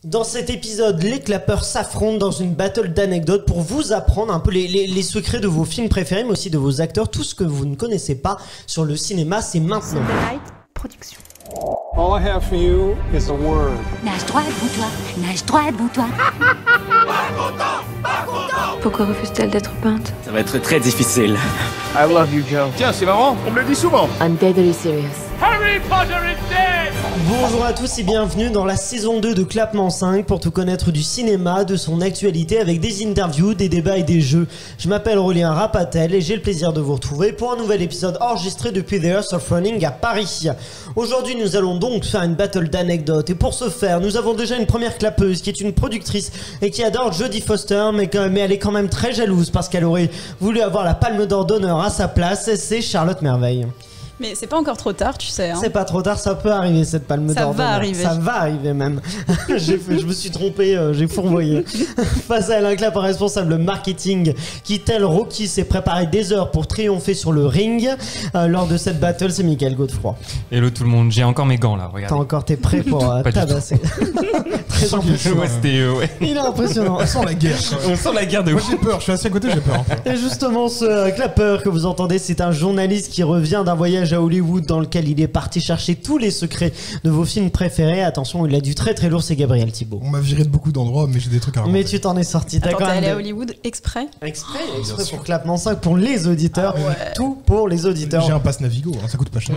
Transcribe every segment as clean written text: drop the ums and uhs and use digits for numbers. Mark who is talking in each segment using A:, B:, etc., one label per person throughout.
A: Dans cet épisode, les clapeurs s'affrontent dans une battle d'anecdotes pour vous apprendre un peu les secrets de vos films préférés, mais aussi de vos acteurs, tout ce que vous ne connaissez pas sur le cinéma, c'est maintenant.
B: Light Production.
C: All I have for you is a word.
B: Nage droit devant toi, nage droit devant toi.
D: Pourquoi refuse-t-elle d'être peinte?
E: Ça va être très difficile.
C: I love you, Joe.
F: Tiens, c'est marrant, on me le dit souvent.
D: I'm deadly serious.
C: Harry Potter is dead!
A: Bonjour à tous et bienvenue dans la saison 2 de Clapement 5 pour tout connaître du cinéma, de son actualité avec des interviews, des débats et des jeux. Je m'appelle Aurélien Rapatel et j'ai le plaisir de vous retrouver pour un nouvel épisode enregistré depuis The House of Running à Paris. Aujourd'hui nous allons donc faire une battle d'anecdotes et pour ce faire nous avons déjà une première clapeuse qui est une productrice et qui adore Jodie Foster mais elle est quand même très jalouse parce qu'elle aurait voulu avoir la palme d'or d'honneur à sa place, c'est Charlotte Merveille.
G: Mais c'est pas encore trop tard, tu sais. Hein.
A: C'est pas trop tard, ça peut arriver cette palme d'or.
G: Ça va arriver.
A: Ça va arriver même. Je me suis trompé, j'ai fourvoyé. Face à Alain Clap, un responsable marketing qui, tel Rocky, s'est préparé des heures pour triompher sur le ring. Lors de cette battle, c'est Mickaël Godefroy.
H: Hello tout le monde, j'ai encore mes gants là, regardez.
A: T'es prêt pour tabasser. Très impressionnant.
H: Ouais.
A: Il est impressionnant.
F: On sent la guerre.
H: On sent la guerre de
F: Moi
H: ouf.
F: j'ai peur, je suis assis à côté, j'ai peur.
A: Et justement, ce clapeur que vous entendez, c'est un journaliste qui revient d'un voyage à Hollywood dans lequel il est parti chercher tous les secrets de vos films préférés. Attention, il a du très très lourd, c'est Gabriel Thibault.
F: On m'a viré de beaucoup d'endroits, mais j'ai des trucs à raconter.
A: Mais tu t'en es sorti.
G: Attends, t'es allé à Hollywood exprès
A: Exprès pour Clapement 5 pour les auditeurs. Tout pour les auditeurs.
F: J'ai un pass Navigo, hein, ça coûte pas cher.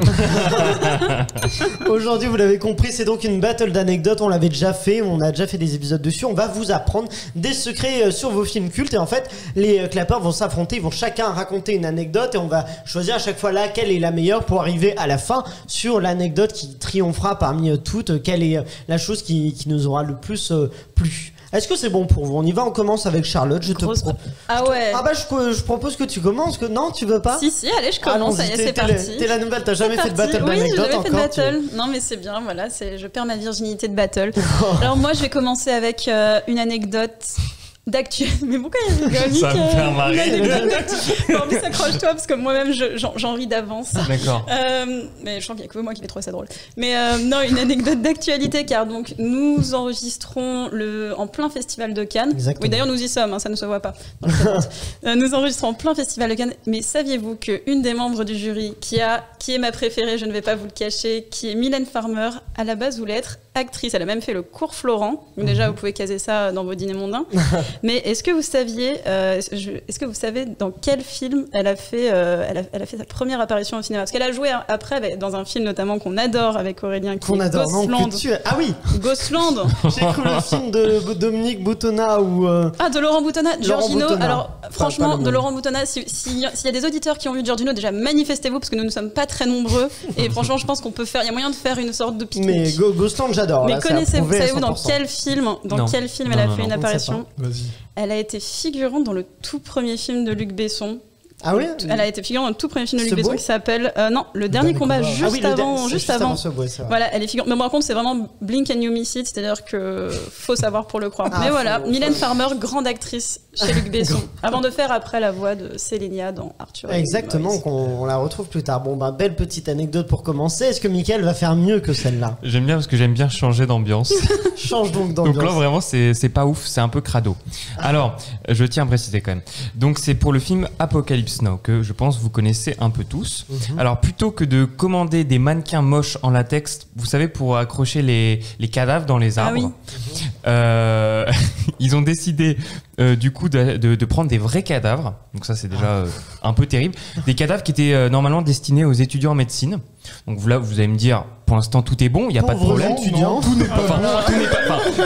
A: Aujourd'hui, vous l'avez compris, c'est donc une battle d'anecdotes. On l'avait déjà fait, on a déjà fait des épisodes dessus. On va vous apprendre des secrets sur vos films cultes. Et en fait, les clapeurs vont s'affronter, ils vont chacun raconter une anecdote et on va choisir à chaque fois laquelle est la meilleure pour arriver à la fin sur l'anecdote qui triomphera parmi toutes. Quelle est la chose qui nous aura le plus plu? Est-ce que c'est bon pour vous? On y va, on commence avec Charlotte.
G: Ah ouais.
A: Ah bah je propose que tu commences. Que non, tu veux pas?
G: Si, allez, je commence. Ça y est, c'est parti.
A: T'es la nouvelle, t'as jamais fait de battle
G: Oui,
A: d'anecdotes
G: j'ai jamais fait de
A: encore,
G: battle. Non, mais c'est bien, voilà, je perds ma virginité de battle. Alors moi, je vais commencer avec une anecdote d'actu. Mais pourquoi il rigole?
H: Ça me fait marrer.
G: Non, mais s'accroche-toi parce que moi-même j'en ris d'avance.
H: D'accord.
G: Mais je crois qu'il n'y a que moi qui vais trouver ça drôle. Mais non, une anecdote d'actualité car donc nous enregistrons en plein festival de Cannes.
A: Exactement.
G: Oui, d'ailleurs nous y sommes, hein, ça ne se voit pas. Nous enregistrons en plein festival de Cannes. Mais saviez-vous qu'une des membres du jury qui est ma préférée, je ne vais pas vous le cacher, qui est Mylène Farmer, à la base voulait être actrice. Elle a même fait le cours Florent. Donc déjà vous pouvez caser ça dans vos dîners mondains. Mais est-ce que vous savez dans quel film elle a fait sa première apparition au cinéma? Parce qu'elle a joué après dans un film notamment qu'on adore avec Aurélien, qui est Ghostland.
A: Ah oui,
G: Ghostland.
A: j'ai cru le film de Dominique Boutonnat ou
G: de Laurent Boutonnat, Giorgino.
A: Boutonnat.
G: Alors franchement, de Laurent Boutonnat, s'il y a des auditeurs qui ont vu Giorgino, déjà manifestez-vous parce que nous ne sommes pas très nombreux. Et franchement, je pense il y a moyen de faire une sorte de pique-nique.
A: Mais Ghostland, j'adore.
G: Mais
A: là,
G: savez-vous dans quel film elle a fait une apparition?
F: Vas-y.
G: Elle a été figurante dans le tout premier film de Luc Besson.
A: Ah oui.
G: Elle a été figurante dans le tout premier film de Luc
A: Subway
G: Besson qui s'appelle le dernier combat juste avant.
A: Subway, c'est vrai.
G: Voilà, elle est figurante. Mais bon, par contre, c'est vraiment blink and you miss it, c'est-à-dire que faut savoir pour le croire. Mais voilà, Mylène Farmer, grande actrice chez Luc Besson, avant de faire après la voix de Sélénia dans Arthur.
A: Exactement, qu'on la retrouve plus tard. Bon, belle petite anecdote pour commencer. Est-ce que Mickaël va faire mieux que celle-là?
H: J'aime bien parce que j'aime bien changer d'ambiance.
A: Change donc d'ambiance.
H: Donc là vraiment c'est pas ouf, c'est un peu crado. Alors, je tiens à préciser quand même. Donc c'est pour le film Apocalypse Now que je pense vous connaissez un peu tous. Alors plutôt que de commander des mannequins moches en latex, vous savez, pour accrocher les cadavres dans les arbres, ils ont décidé du coup de prendre des vrais cadavres. Donc ça c'est déjà un peu terrible. Des cadavres qui étaient normalement destinés aux étudiants en médecine. Donc là vous allez me dire, pour l'instant tout est bon, il n'y a pas de problème.
A: Étudiant.
F: Tout n'est pas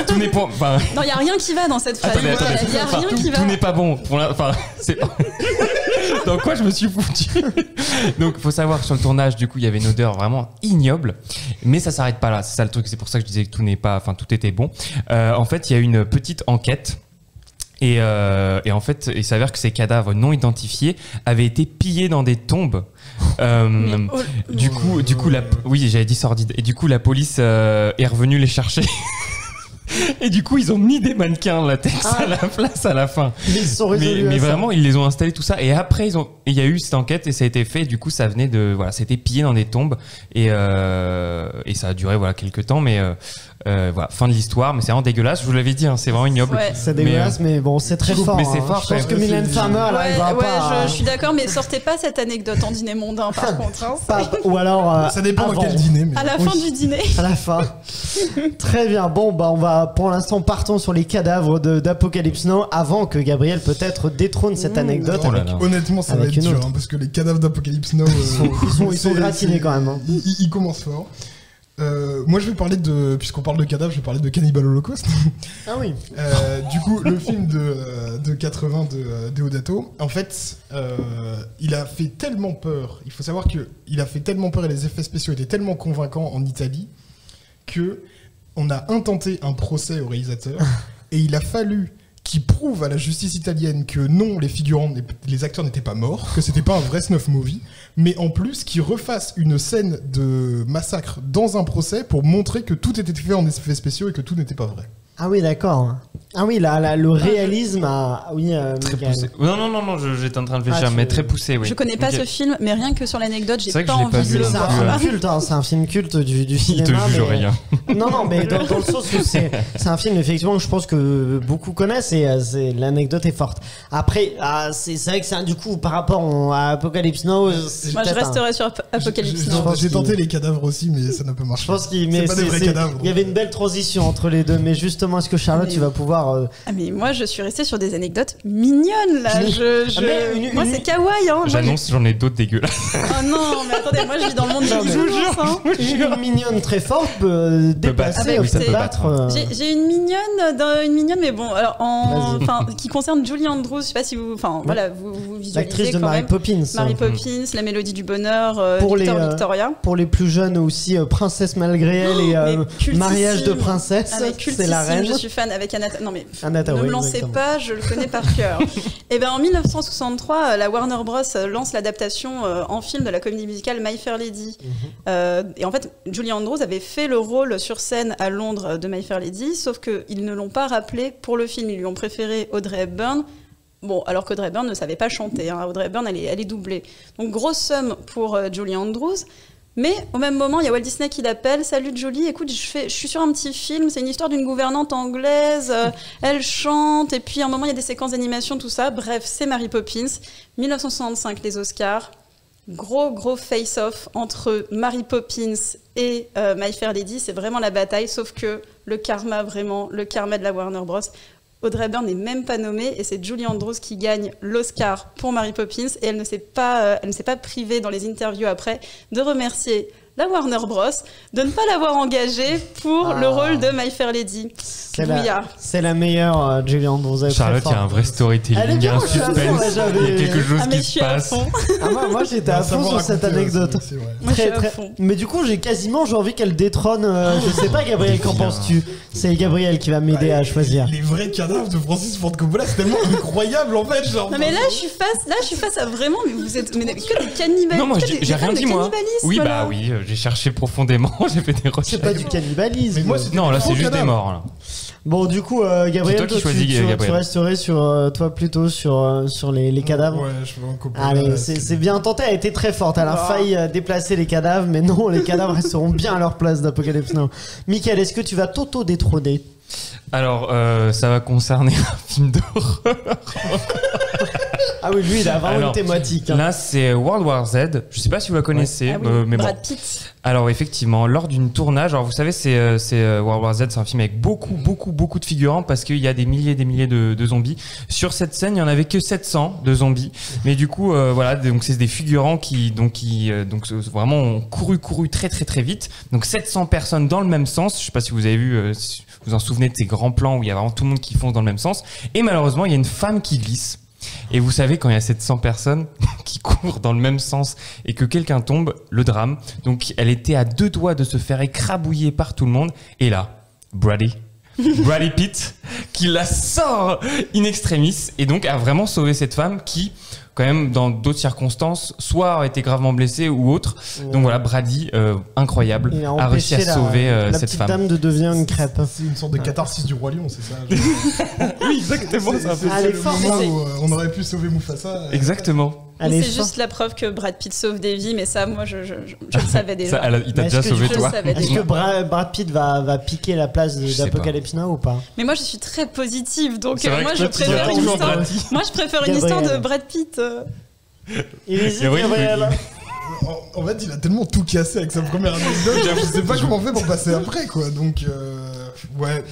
H: Tout n'est pas.
G: Non, il n'y a rien qui va dans cette phrase. Il n'y a rien qui va.
H: Tout n'est pas bon. C'est pas. Dans quoi je me suis foutu? Donc, faut savoir que sur le tournage, du coup, il y avait une odeur vraiment ignoble. Mais ça s'arrête pas là. C'est ça le truc. C'est pour ça que je disais que tout était bon. En fait, il y a une petite enquête. Et en fait, il s'avère que ces cadavres non identifiés avaient été pillés dans des tombes. Oui, j'avais dit sordide. Et du coup, la police est revenue les chercher. Et du coup, ils ont mis des mannequins latex à la place à la fin.
A: Ils se sont résolus
H: Mais
A: à ça.
H: vraiment, ils les ont installés tout ça. Et après, il y a eu cette enquête et ça a été fait. Et du coup, ça venait c'était pillé dans des tombes et ça a duré quelques temps. Mais voilà, fin de l'histoire. Mais c'est vraiment dégueulasse. Je vous l'avais dit, hein, c'est vraiment ignoble.
G: Ouais.
A: C'est dégueulasse, mais bon, c'est très fort.
H: Mais c'est fort,
A: Je pense
H: quand
A: que
H: même.
A: Mylène Farmer, elle arrivera pas.
G: Je suis d'accord, mais sortez pas cette anecdote en dîner mondain, par contre. Hein.
A: Ou alors.
F: Ça dépend
A: avant.
F: dans quel dîner. Mais...
G: À la fin du dîner.
A: À la fin. Très bien. Bon, on va pour l'instant partons sur les cadavres d'Apocalypse Now avant que Gabriel peut-être détrône cette anecdote.
H: Oh là
A: avec...
H: là.
F: Honnêtement, ça va
A: Avec
F: être
A: une
F: dur,
A: autre.
F: parce que les cadavres d'Apocalypse Now,
A: Ils sont gratinés quand même. Hein.
F: Ils commencent fort. Moi, je vais parler puisqu'on parle de cadavres, je vais parler de Cannibal Holocaust.
A: Ah oui.
F: Du coup, le film de 80 de Deodato, en fait, il a fait tellement peur. Il faut savoir qu'il a fait tellement peur et les effets spéciaux étaient tellement convaincants en Italie que on a intenté un procès au réalisateur et il a fallu qu'il prouve à la justice italienne que non, les acteurs n'étaient pas morts, que c'était pas un vrai snuff movie, mais en plus qu'il refasse une scène de massacre dans un procès pour montrer que tout était fait en effets spéciaux et que tout n'était pas vrai.
A: Ah oui, d'accord. Ah oui, là, le réalisme a... Oui,
H: Très
A: Mickaël.
H: poussé. Non, j'étais en train de réfléchir,
A: Ah,
H: mais très poussé, oui.
G: Je connais pas
H: Ok.
G: ce film, mais rien que sur l'anecdote, j'ai
H: C'est vrai que
G: pas
H: je l'ai pas
G: envie de
H: vu
G: le
H: non
A: C'est un
H: plus,
G: voir.
A: film culte, hein, c'est un film culte du
H: Il te
A: cinéma.
H: juge
A: mais...
H: rien.
A: Non, mais dans le sens où c'est un film effectivement que je pense que beaucoup connaissent et l'anecdote est forte. Après, c'est vrai que c'est du coup par rapport à Apocalypse Now, c'est
G: Moi, je
A: peut-être
G: resterai sur Apocalypse Now.
A: pense
F: J'ai
A: qu'il-
F: tenté les cadavres aussi, mais ça n'a pas marché.
A: Je pense qu'il
F: C'est pas des vrais cadavres.
A: il y avait une belle transition entre les deux, mais justement, est-ce que Charlotte,
G: Mais-
A: tu vas pouvoir
G: Ah, mais moi, je suis restée sur des anecdotes mignonnes, là.
A: Ah, mais
G: Moi, c'est kawaii, hein. Moi,
H: J'annonce, j'en ai d'autres dégueulasses.
G: Oh non, mais attendez, moi, je vis dans le monde
A: Non,
G: des
A: mais-
G: bisounours, hein.
A: une mignonne très forte peut
H: battre.
A: dépasser,
G: Oui, ça
A: peut
G: peut
A: battre.
G: J'ai une mignonne, mais bon, alors
A: Vas-y.
G: qui concerne Julie Andrews. Je sais pas si vous, voilà, vous visualisez
A: L'actrice de
G: quand
A: Mary
G: même.
A: Poppins.
G: Mary Poppins, La Mélodie du Bonheur,
A: Pour les,
G: Victoria.
A: Pour les plus jeunes aussi, Princesse malgré elle et
G: mais cultissime.
A: Mariage de princesse,
G: Ah, mais
A: c'est la reine.
G: Je suis fan avec Anna. Non mais
A: Anna
G: ne
A: Thaoué,
G: me lancez
A: exactement.
G: pas, je le connais par cœur. Et ben en 1963, la Warner Bros lance l'adaptation en film de la comédie musicale My Fair Lady. Et en fait, Julie Andrews avait fait le rôle sur scène à Londres de My Fair Lady, sauf qu'ils ne l'ont pas rappelé pour le film. Ils lui ont préféré Audrey Hepburn. Bon, alors qu'Audrey Hepburn ne savait pas chanter. Hein. Audrey Hepburn, elle est doublée. Donc grosse somme pour Julie Andrews. Mais au même moment, il y a Walt Disney qui l'appelle. Salut Julie, écoute, je suis sur un petit film. C'est une histoire d'une gouvernante anglaise. Elle chante. Et puis à un moment, il y a des séquences d'animation, tout ça. Bref, c'est Mary Poppins. 1965, les Oscars. Gros face-off entre Mary Poppins et My Fair Lady. C'est vraiment la bataille. Sauf que le karma de la Warner Bros. Audrey Hepburn n'est même pas nommée et c'est Julie Andrews qui gagne l'Oscar pour Mary Poppins et elle ne s'est pas privée dans les interviews après de remercier la Warner Bros de ne pas l'avoir engagée pour le rôle de My Fair Lady.
A: C'est la meilleure Julie Andrews.
H: Charlotte, il y a un vrai storytelling, il y a un
A: je suis à fond,
H: suspense,
A: ouais, j'avais-
H: il y a quelque chose
G: Ah mais je
H: qui
G: suis
H: se
G: à
H: passe.
G: fond.
A: Moi j'étais à fond sur cette anecdote.
F: C'est vrai.
G: Moi je suis à fond.
A: Mais du coup, j'ai envie qu'elle détrône. Je sais pas, Gabriel, qu'en penses-tu? C'est Gabriel qui va m'aider à choisir.
F: Les vrais cadavres de Francis Ford Coppola, c'est tellement incroyable en fait. Genre,
G: Non mais là je suis face à vraiment mais vous êtes que des cannibales.
H: Non, moi
G: que des-
H: j'ai
G: des
H: rien
G: films
H: dit
G: de
H: moi.
G: cannibalisme,
H: Oui,
G: voilà.
H: bah oui, j'ai cherché profondément, j'ai fait des
A: C'est
H: recherches.
A: pas du cannibalisme.
F: Mais moi, c'était
H: Non, là
F: des
H: c'est
F: faux
H: juste des
F: cadavres.
H: morts. Là.
A: Bon, du coup, Gabriel,
H: C'est toi qui choisis,
A: tu
H: Gabriel.
A: resterais sur toi plutôt sur les cadavres.
F: Ouais, je veux un Coppola.
A: Allez, c'est bien tenté, elle a été très forte. Elle a
G: Wow.
A: failli déplacer les cadavres, mais non, les cadavres resteront bien à leur place d'Apocalypse Now. Mickaël, est-ce que tu vas t'auto-détrôner?
H: Alors, ça va concerner un film d'horreur.
A: Ah oui, lui, il a vraiment
H: Alors,
A: une thématique. Hein.
H: Là, c'est World War Z. Je sais pas si vous la connaissez,
G: Ah oui,
H: mais bon.
G: Brad Pitt.
H: Alors effectivement, lors d'une tournage, alors vous savez, c'est World War Z, c'est un film avec beaucoup de figurants parce qu'il y a des milliers de zombies. Sur cette scène, il y en avait que 700 de zombies, mais du coup, voilà, donc c'est des figurants qui vraiment ont couru très vite. Donc 700 personnes dans le même sens. Je sais pas si vous avez vu, si vous vous en souvenez de ces grands plans où il y a vraiment tout le monde qui fonce dans le même sens. Et malheureusement, il y a une femme qui glisse. Et vous savez, quand il y a 700 personnes qui courent dans le même sens et que quelqu'un tombe, le drame. Donc, elle était à 2 doigts de se faire écrabouiller par tout le monde. Et là, Brady Pitt, qui la sort in extremis et donc a vraiment sauvé cette femme qui, quand même dans d'autres circonstances, soit a été gravement blessé ou autre. Donc voilà, Brady, incroyable,
A: Il
H: a réussi à sauver
A: la
H: cette
A: petite
H: femme.
A: dame de devenir une crêpe.
F: C'est une sorte de catharsis du roi lion, c'est ça.
H: Oui, exactement.
F: C'est
A: Elle est
F: le
A: forte,
F: moment
G: mais
F: où on aurait pu sauver Mufasa.
H: Exactement.
G: Mais
A: Elle est
G: c'est
A: forte.
G: juste la preuve que Brad Pitt sauve des vies, mais ça, moi, je le savais déjà.
H: Il t'a
A: Mais
H: déjà
A: est-ce que
H: sauvé,
A: du coup,
H: toi.
G: je savais
A: Est-ce
G: déjà.
A: que Brad Pitt va piquer la place
H: Je sais
A: d'Apocalypse Now ou pas?
G: Mais moi, je suis très positive, donc
H: C'est vrai
G: moi,
H: que
G: je
H: toi, tu
G: préfère
H: dirais
G: une
H: toujours
G: histoire.
H: Brad Pitt.
G: Moi, je préfère une histoire de Brad Pitt.
A: Il hésite,
H: Et oui,
A: Gabriel.
F: En fait, il a tellement tout cassé avec sa première anecdote, je sais pas comment on fait pour passer après, quoi. Donc, ouais.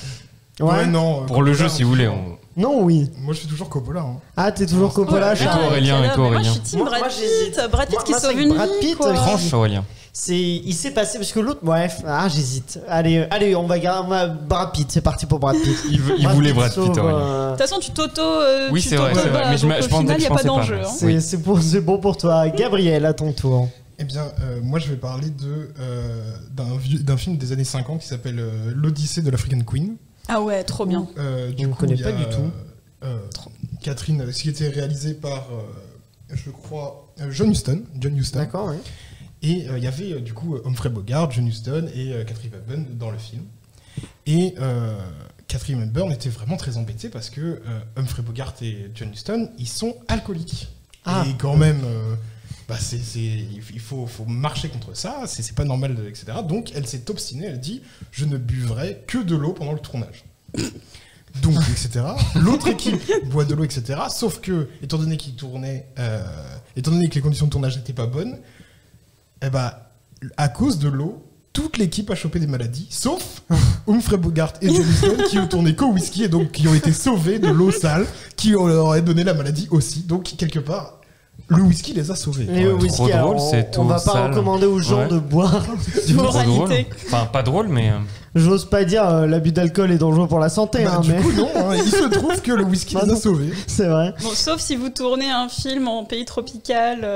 F: Ouais, non.
H: Pour le
F: Coppola,
H: jeu, si vous voulez. on-
A: Non, oui.
F: Moi, je suis toujours Coppola. Hein.
A: Ah, t'es toujours Coppola,
G: Ouais,
H: Et toi,
A: Charles.
H: Aurélien,
G: quelle
H: et toi,
G: heure, mais
H: Aurélien.
G: Moi, je suis team
A: Moi,
G: Brad
A: j'hésite.
G: Pitt. Brad Pitt
A: Moi,
G: qui
A: c'est
G: sauve
A: que
G: une
A: Brad
G: vie,
A: Pitt,
G: quoi.
H: Tranche, Aurélien.
A: Il s'est passé parce que l'autre, bref, j'hésite. Allez, on va garder Brad Pitt, c'est parti pour Brad Pitt.
H: Il voulait Brad Pitt,
A: sauve,
H: Aurélien.
G: De toute façon, tu t'auto.
H: Oui,
G: tu
H: c'est vrai, c'est vrai.
G: t'auto-bats,
H: Mais je
G: donc au final, il n'y a pas
H: pensais pas.
G: d'enjeu. hein.
H: Oui.
A: c'est bon pour toi. Gabriel, à ton tour.
F: Eh bien, moi, je vais parler d'un film des années 50 qui s'appelle L'Odyssée de l'African Queen.
G: Ah ouais, trop bien.
A: Je ne connais pas du tout.
F: Catherine, ce qui était réalisé par, je crois, John Huston.
A: D'accord, oui.
F: Et il y avait du coup Humphrey Bogart, John Huston et Catherine Hepburn dans le film. Et Catherine Hepburn était vraiment très embêtée parce que Humphrey Bogart et John Huston, ils sont alcooliques.
A: Ah.
F: Et quand même, il faut marcher contre ça, c'est pas normal, etc. Donc elle s'est obstinée, elle dit « Je ne buvrai que de l'eau pendant le tournage ». Donc, etc. L'autre équipe boit de l'eau, etc. Sauf que, étant donné que les conditions de tournage n'étaient pas bonnes, eh ben, à cause de l'eau, toute l'équipe a chopé des maladies, sauf Humphrey Bogart et John Huston qui ont tourné qu'au whisky et donc qui ont été sauvés de l'eau sale qui leur aurait donné la maladie aussi. Donc, quelque part, le whisky les a sauvés.
A: Et le
H: trop
A: whisky,
H: drôle,
A: alors,
H: c'est
A: on
H: tout
A: va pas
H: sale.
A: recommander aux gens
H: Ouais.
A: de boire.
G: Du
H: Trop drôle.
G: moralité.
H: Enfin, pas drôle, mais.
A: J'ose pas dire l'abus d'alcool est dangereux pour la santé,
F: Bah,
A: hein,
F: du
A: mais
F: coup, non, hein, il se trouve que le whisky
A: Bah
F: les a
A: non.
F: sauvés.
A: c'est vrai.
G: Bon, sauf si vous tournez un film en pays tropical.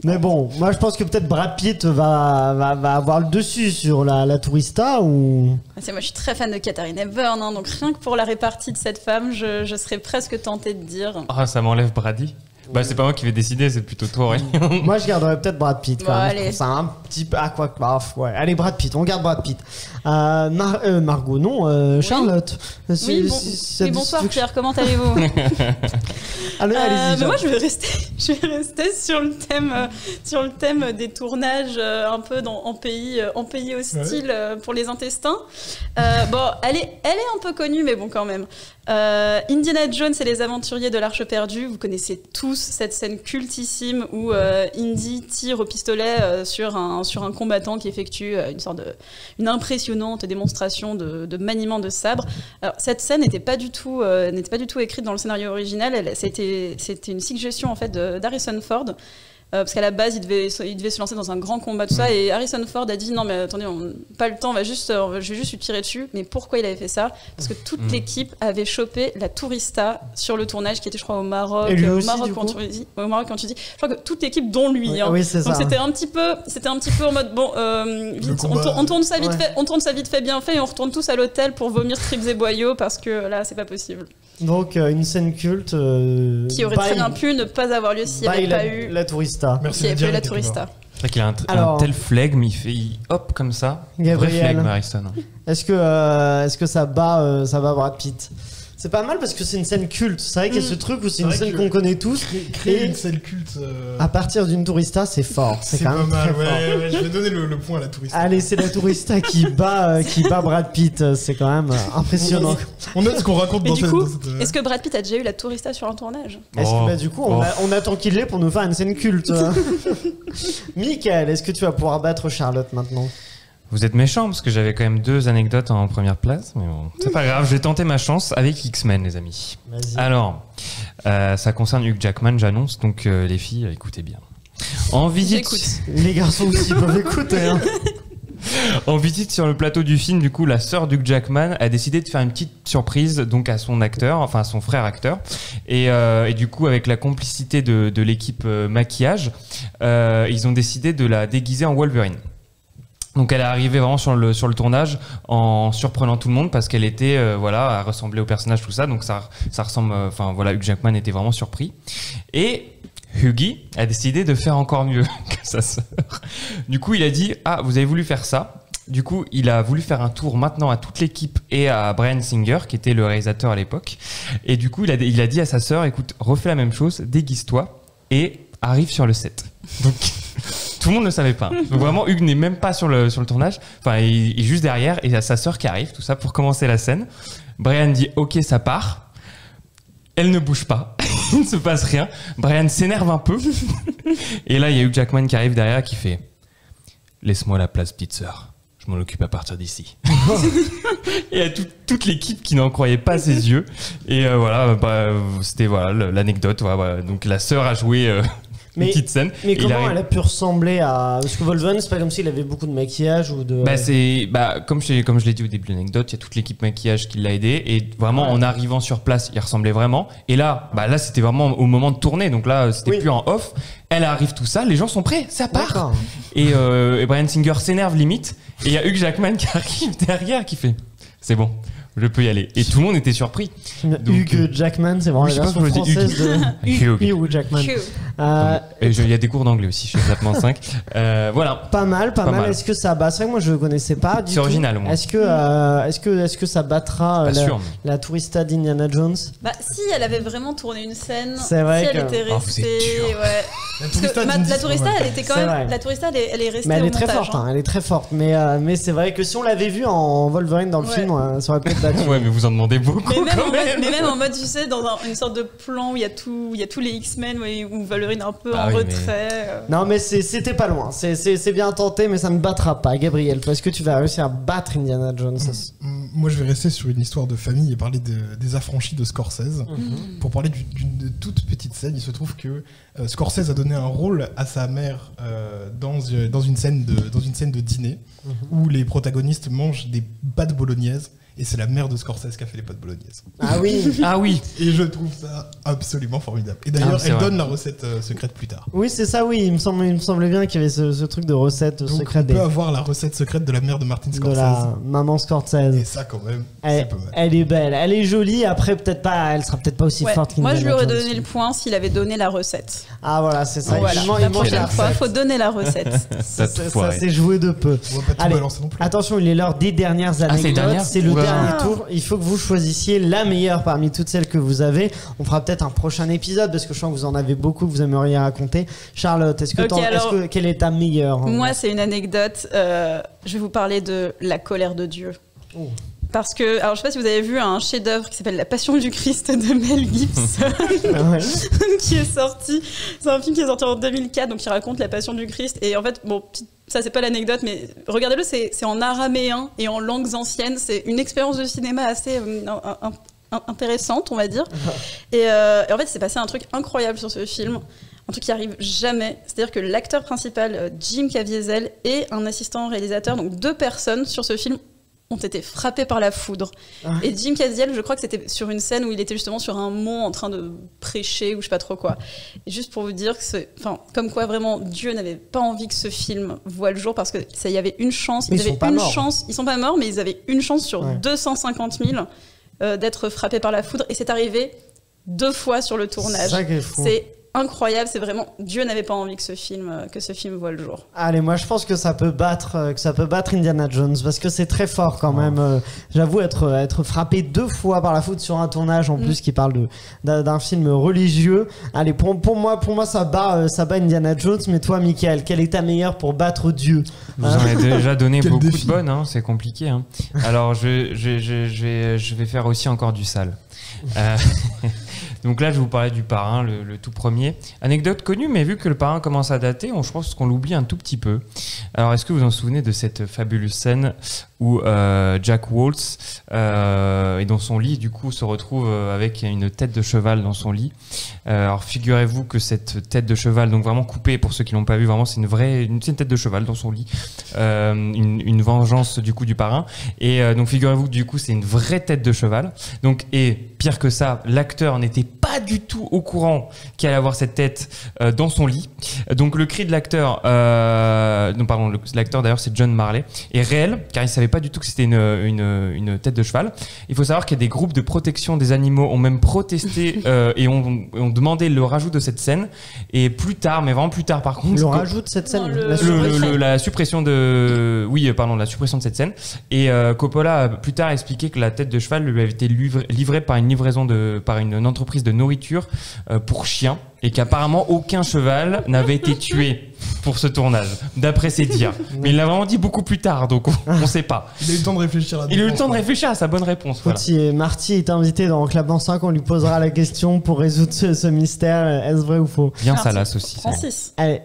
A: Mais bon, moi je pense que peut-être Brad Pitt va avoir le dessus sur la tourista ou.
G: Moi, je suis très fan de Katharine Hepburn, hein, donc rien que pour la répartie de cette femme, je serais presque tentée de dire.
H: Ah, ça m'enlève Brady. Bah, c'est pas moi qui vais décider, c'est plutôt toi, Aurélien.
A: Moi je garderais peut-être Brad Pitt quand
G: Bon,
A: même.
G: allez.
A: Je trouve ça un petit peu. Ah, quoi que. Ouais. Allez, Brad Pitt, on garde Brad Pitt. Margot, non, Charlotte.
G: Oui, bonsoir Pierre, comment allez-vous?
A: Allez-y.
G: Mais moi,
A: Charlotte.
G: je vais rester sur le thème des tournages un peu en pays hostile pour les intestins. Bon, elle est un peu connue, mais bon, quand même. Indiana Jones et les aventuriers de l'Arche perdue, vous connaissez tous cette scène cultissime où Indy tire au pistolet sur un combattant qui effectue une impressionnante démonstration de maniement de sabre. Alors, cette scène n'était pas du tout écrite dans le scénario original. C'était une suggestion en fait d'Harrison Ford. Parce qu'à la base, il devait se lancer dans un grand combat, tout ça, et Harrison Ford a dit non, mais attendez, pas le temps, je vais juste lui tirer dessus. Mais pourquoi il avait fait ça? Parce que toute l'équipe avait chopé la tourista sur le tournage, qui était, je crois, au Maroc,
A: Et lui
G: au
A: aussi,
G: Maroc
A: du
G: en
A: coup
G: Tunisie. Je crois que toute l'équipe, dont lui.
A: Oui,
G: hein.
A: oui, c'est
G: Donc
A: ça.
G: c'était un petit peu en mode bon, vite,
F: combat,
G: on tourne ça vite
A: ouais.
G: fait, on tourne ça vite fait, bien fait, et on retourne tous à l'hôtel pour vomir tripes et boyaux parce que là, c'est pas possible.
A: Donc, une scène culte.
G: Qui aurait très bien pu ne pas avoir lieu s'il n'y avait pas eu.
A: la tourista.
F: Merci
G: S'il n'y
F: de
G: avait pas eu
F: dire
G: la
F: quelque
G: tourista.
H: C'est vrai qu'il a un
A: Alors-
H: tel flegme, il hop comme ça. Vrai
A: Gabriel.
H: flegme, Harrison.
A: Est-ce que ça bat Brad Pitt? C'est pas mal parce que c'est une scène culte. C'est vrai qu'il y a ce truc où c'est une
F: vrai
A: scène
F: que-
A: qu'on connaît tous.
F: Créer
A: Et
F: une scène culte.
A: à partir d'une tourista, c'est fort. C'est quand
F: pas
A: même
F: mal,
A: très fort.
F: ouais, je vais donner le point à la touriste.
A: Allez, c'est la tourista qui bat Brad Pitt. C'est quand même impressionnant.
F: On note ce qu'on raconte
G: Mais
F: dans
G: du
F: cette.
G: coup,
F: dans cette-
G: est-ce que Brad Pitt a déjà eu la tourista sur un tournage?
A: Est-ce
H: Oh.
A: que du coup, on attend qu'il l'ait pour nous faire une scène culte? Michael, est-ce que tu vas pouvoir battre Charlotte maintenant?
H: Vous êtes méchant parce que j'avais quand même 2 anecdotes en première place, mais bon, c'est pas grave, je vais tenter ma chance avec X-Men, les amis.
A: Vas-y.
H: Alors, ça concerne Hugh Jackman, j'annonce, donc les filles, écoutez bien. En visite,
G: J'écoute.
A: Les garçons aussi peuvent écouter. Hein.
H: en visite sur le plateau du film, du coup, la sœur d'Hugh Jackman a décidé de faire une petite surprise donc à son acteur, enfin à son frère acteur, et du coup, avec la complicité de l'équipe maquillage, ils ont décidé de la déguiser en Wolverine. Donc elle est arrivée vraiment sur le tournage en surprenant tout le monde parce qu'elle était elle ressemblait au personnage, tout ça, donc ça ressemble, enfin voilà, Hugh Jackman était vraiment surpris. Et Huggy a décidé de faire encore mieux que sa sœur. Du coup, il a dit « Ah, vous avez voulu faire ça ?» Du coup, il a voulu faire un tour maintenant à toute l'équipe et à Bryan Singer, qui était le réalisateur à l'époque. Et du coup, il a dit à sa sœur « Écoute, refais la même chose, déguise-toi et arrive sur le set. » Donc, tout le monde ne le savait pas. Donc vraiment, Hugh n'est même pas sur le tournage. Enfin, il est juste derrière et il y a sa sœur qui arrive, tout ça, pour commencer la scène. Bryan dit « Ok, ça part. » Elle ne bouge pas. Il ne se passe rien. Bryan s'énerve un peu. Et là, il y a Hugh Jackman qui arrive derrière qui fait « Laisse-moi la place, petite sœur. Je m'en occupe à partir d'ici. » Et il y a toute l'équipe qui n'en croyait pas ses yeux. Et voilà, c'était l'anecdote. Voilà. Donc la sœur a joué une petite scène.
A: Mais comment elle a pu ressembler à... Parce que Wolverine, c'est pas comme s'il avait beaucoup de maquillage ou de...
H: Comme je l'ai dit au début de l'anecdote, il y a toute l'équipe maquillage qui l'a aidé. Et vraiment, en arrivant sur place, il ressemblait vraiment. Et là, c'était vraiment au moment de tourner. Donc là, c'était plus en off. Elle arrive, tout ça, les gens sont prêts, ça part. Et Bryan Singer s'énerve limite. Et il y a Hugh Jackman qui arrive derrière qui fait « C'est bon, je peux y aller. » Et tout le monde était surpris.
A: Hugh Jackman, c'est vraiment la version française de Hugh Jackman.
H: Et il y a des cours d'anglais aussi chez Clapement 5. Voilà.
A: Pas mal. Est-ce que ça bat? C'est vrai que moi je ne connaissais pas du tout.
H: C'est original au moins.
A: Est-ce que ça battra la tourista d'Indiana Jones?
G: Si, elle avait vraiment tourné une scène.
A: C'est vrai
G: si elle était restée. La tourista, elle était quand même. La tourista, elle est restée.
A: Mais elle
G: au
A: est très
G: montage,
A: forte. Elle est très forte. Mais c'est vrai que si on l'avait vu en Wolverine dans le film, ça aurait pu être battu.
H: Ouais, mais vous en demandez beaucoup.
G: Mais même en mode, tu sais, dans une sorte de plan où il y a tous les X-Men, où Wolverine est un peu en retrait.
A: Non, mais c'était pas loin. C'est bien tenté, mais ça ne battra pas. Gabriel, est-ce que tu vas réussir à battre Indiana Jones?
F: Moi, je vais rester sur une histoire de famille et parler des affranchis de Scorsese. Pour parler d'une toute petite scène, il se trouve que Scorsese a donné un rôle à sa mère dans une scène de dîner où les protagonistes mangent des pâtes bolognaises. Et c'est la mère de Scorsese qui a fait les pâtes bolognaises.
A: Ah oui.
F: Et je trouve ça absolument formidable. Et d'ailleurs, elle donne la recette secrète plus tard.
A: Oui, c'est ça, oui. Il me semblait bien qu'il y avait ce truc de recette secrète.
F: On peut avoir la recette secrète de la mère de Martin Scorsese.
A: De la maman Scorsese.
F: Et ça, quand même, c'est pas mal.
A: Elle est belle, elle est jolie. Après, elle sera peut-être pas aussi forte qu'Indiana Jones.
G: Moi, je lui aurais donné le point s'il avait donné la recette.
A: Ah voilà, c'est ça.
G: La prochaine fois, il faut donner la recette.
A: Ça s'est joué de peu.
F: On va pas tout balancer non plus.
A: Attention, il est l'heure des dernières anecdotes. C'est le dernier tour. Il faut que vous choisissiez la meilleure parmi toutes celles que vous avez. On fera peut-être un prochain épisode parce que je sens que vous en avez beaucoup que vous aimeriez raconter. Charlotte, quelle est ta meilleure?
G: Moi, c'est une anecdote. Je vais vous parler de la colère de Dieu. Parce que, alors je sais pas si vous avez vu un chef-d'œuvre qui s'appelle La Passion du Christ de Mel Gibson, qui est sorti. C'est un film qui est sorti en 2004, donc qui raconte la Passion du Christ. Et en fait, ça c'est pas l'anecdote, mais regardez-le, c'est en araméen et en langues anciennes. C'est une expérience de cinéma assez intéressante, on va dire. Et en fait, c'est passé un truc incroyable sur ce film. Un truc qui arrive jamais. C'est-à-dire que l'acteur principal, Jim Caviezel, et un assistant réalisateur, donc 2 personnes sur ce film, ont été frappés par la foudre. Et Jim Caviezel, je crois que c'était sur une scène où il était justement sur un mont en train de prêcher ou je sais pas trop quoi. Et juste pour vous dire que comme quoi vraiment Dieu n'avait pas envie que ce film voie le jour parce que ça y avait une chance. Ils avaient une chance. Ils sont pas morts, mais ils avaient une chance sur 250 000 d'être frappés par la foudre. Et c'est arrivé 2 fois sur le tournage. C'est incroyable, c'est vraiment Dieu n'avait pas envie que ce film voit le jour. Allez,
A: moi je pense que ça peut battre Indiana Jones parce que c'est très fort quand même. J'avoue être frappé 2 fois par la foudre sur un tournage en plus qui parle d'un film religieux. Allez, pour moi ça bat Indiana Jones. Mais toi, Mickaël, quelle est ta meilleure pour battre Dieu?
H: Vous en avez déjà donné beaucoup de bonnes, c'est compliqué. Alors je vais faire aussi encore du sale. Donc là, je vais vous parler du Parrain, le tout premier. Anecdote connue, mais vu que le Parrain commence à dater, je pense qu'on l'oublie un tout petit peu. Alors, est-ce que vous en souvenez de cette fabuleuse scène où Jack Waltz est dans son lit, du coup, se retrouve avec une tête de cheval dans son lit. Alors, figurez-vous que cette tête de cheval, donc vraiment coupée, pour ceux qui l'ont pas vu, vraiment, c'est une tête de cheval dans son lit. Une vengeance, du coup, du Parrain. Et donc, figurez-vous que, du coup, c'est une vraie tête de cheval. Donc, et pire que ça, l'acteur n'était pas du tout au courant qu'il allait avoir cette tête dans son lit. Donc le cri de l'acteur, l'acteur d'ailleurs c'est John Marley, est réel car il savait pas du tout que c'était une tête de cheval. Il faut savoir qu'il y a des groupes de protection des animaux ont même protesté et ont demandé le rajout de cette scène. Et plus tard, mais vraiment plus tard par contre,
A: Le rajout de cette scène.
G: Non,
H: la suppression de la suppression de cette scène. Et Coppola a plus tard expliqué que la tête de cheval lui avait été livrée par une entreprise de nourriture pour chiens, et qu'apparemment aucun cheval n'avait été tué pour ce tournage, d'après ses dires. Mais il l'a vraiment dit beaucoup plus tard, donc on sait pas.
F: Il a eu le temps de réfléchir à
H: Il a eu le temps de réfléchir à sa bonne réponse. Voilà.
A: Marty est invité dans Clapement 5, on lui posera la question pour résoudre ce mystère. Est-ce vrai ou faux?
H: Bien Salas aussi.
G: Francis.
A: Allez,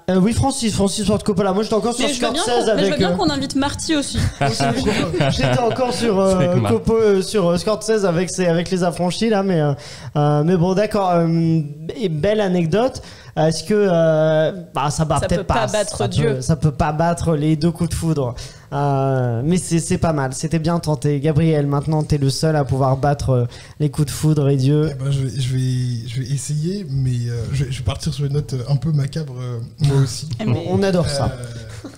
A: oui, Francis Ford Coppola. Moi, j'étais encore sur
G: Mais je veux bien
A: Scorsese avec.
G: qu'on invite Marty aussi.
A: J'étais encore sur Scorsese avec les affranchis là, mais bon, d'accord. Et belle anecdote. Est-ce que ça peut pas
G: battre Dieu.
A: Ça peut pas battre les 2 coups de foudre. Mais c'est pas mal. C'était bien tenté. Gabriel, maintenant t'es le seul à pouvoir battre les coups de foudre et Dieu.
F: Eh ben, je vais essayer, mais je vais partir sur une note un peu macabre moi aussi.
A: On adore ça.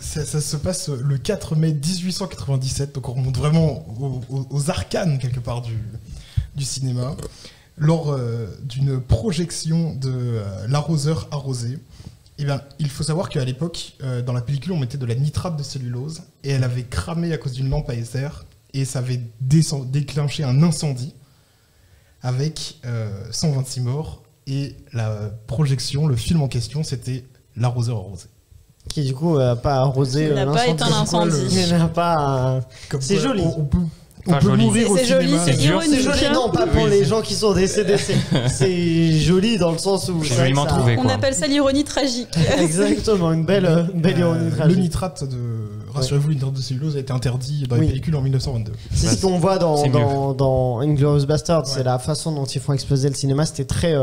F: Ça se passe le 4 mai 1897, donc on remonte vraiment aux arcanes quelque part du cinéma. Lors d'une projection de L'arroseur arrosé, eh bien, il faut savoir qu'à l'époque, dans la pellicule, on mettait de la nitrate de cellulose et elle avait cramé à cause d'une lampe à SR et ça avait déclenché un incendie avec 126 morts. Et la projection, le film en question, c'était L'arroseur arrosé.
A: Qui du coup n'a pas arrosé
G: n'a pas éteint l'incendie.
A: Il n'a pas. C'est joli.
F: On peut
H: joli.
F: mourir au
G: C'est joli,
F: cinéma.
G: c'est
H: dur.
G: ironique.
A: C'est joli, non, pas pour les gens qui sont décédés. C'est joli dans le sens où.
H: C'est joliment trouvé,
G: On
H: quoi.
G: appelle ça l'ironie tragique.
A: Exactement, une belle ironie
F: Le
A: tragique.
F: nitrate rassurez-vous, le nitrate de cellulose a été interdit dans les pellicules en 1922.
A: C'est ce qu'on voit
H: c'est
A: dans Inglourious Basterds.
F: Ouais.
A: C'est la façon dont ils font exploser le cinéma. C'était très,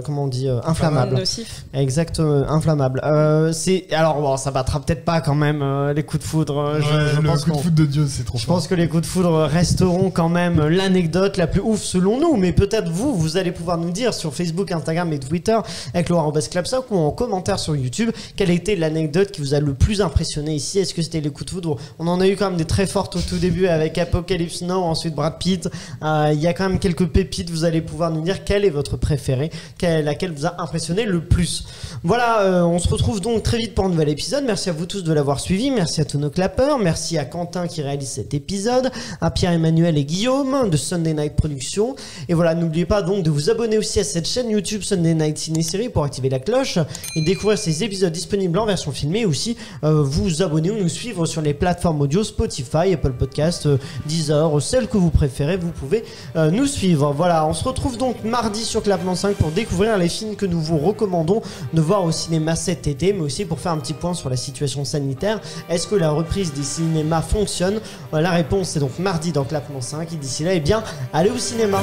A: comment on dit, inflammable.
G: Nocif.
A: Exactement, inflammable. Alors bon, ça battra peut-être pas quand même les coups de foudre. Je
F: le
A: pense
F: coup de foudre de Dieu, c'est trop
A: Je
F: fort.
A: pense que les coups de foudre resteront quand même l'anecdote la plus ouf selon nous, mais peut-être vous allez pouvoir nous dire sur Facebook, Instagram et Twitter avec @clapsoc ou en commentaire sur YouTube quelle était l'anecdote qui vous a le plus impressionné ici. Est-ce que c'était les coups de foudre? On en a eu quand même des très fortes au tout début avec Apocalypse Now, ensuite Brad Pitt. Il y a quand même quelques pépites. Vous allez pouvoir nous dire quelle est votre préférée, laquelle vous a impressionné le plus. Voilà, on se retrouve donc très vite pour un nouvel épisode. Merci à vous tous de l'avoir suivi. Merci à tous nos clapeurs. Merci à Quentin qui réalise cet épisode, à Pierre-Emmanuel et Guillaume de Sunday Night Productions. Et voilà, n'oubliez pas donc de vous abonner aussi à cette chaîne YouTube Sunday Night Ciné-Série pour activer la cloche et découvrir ces épisodes disponibles en version filmée. Aussi, vous abonner ou nous suivre sur les plateformes audio Spotify, Apple Podcast, Deezer, celles que vous préférez. Vous pouvez nous suivre. Voilà, on se retrouve donc mardi sur Clapement 5 pour découvrir les films que nous vous recommandons de voir au cinéma cet été, mais aussi pour faire un petit point sur la situation sanitaire. Est-ce que la reprise des cinémas fonctionne? La réponse est donc mardi dans Clapement 5 et d'ici là, eh bien, allez au cinéma.